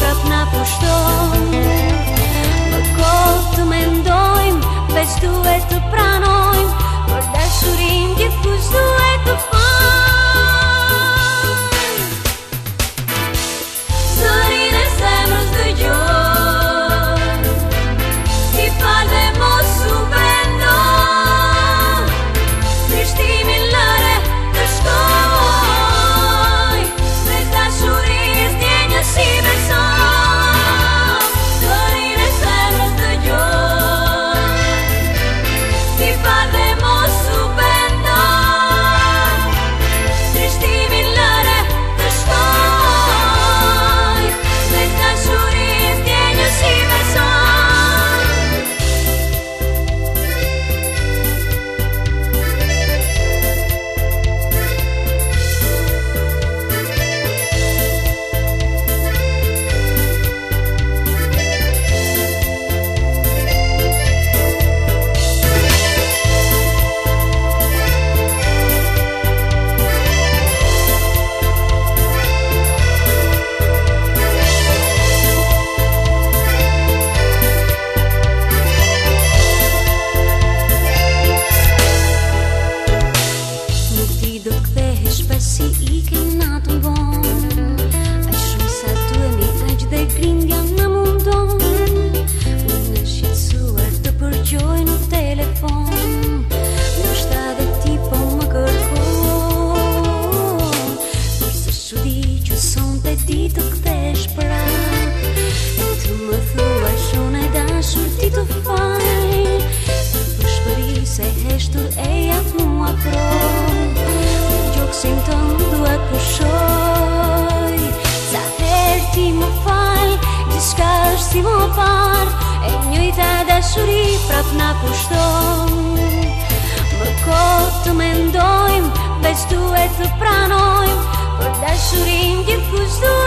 prap na pushton. Më kohë të mendojmë, veç duhet të pranojmë, për dashurim gjithkush duhet të fajnë. Zërin e zemrës dëgjoj, ti fal dhe mos u bendo, trishtimin lëre të shkoj, me dashuris ndjenja si beson. Zërin e zemrës dëgjoj, ti fal dhe mos u bendo, trishtimin lëre të shkoj, me dashuris ndjenja si beson. Si I ke natën vonë, aq shumë sa duhemi, aq dhe grindja në mundon. Unë e shqetësuar të përgjoj në telefon, ndoshta dhe ti po më kërkon, kurse shudi që sonte ti të kthesh prap, e të më thuash unë e dashur ti të fal, për shpëri se heshtur e jap mua provë. Gjoksin tënë dua pushoj, sa her ti më fal, gjithçka është si më parë, e njëjta dashuri prap na pushton. Më kohë të mendojmë, veç duhet të pranojmë, për dashurim gjithkush duhet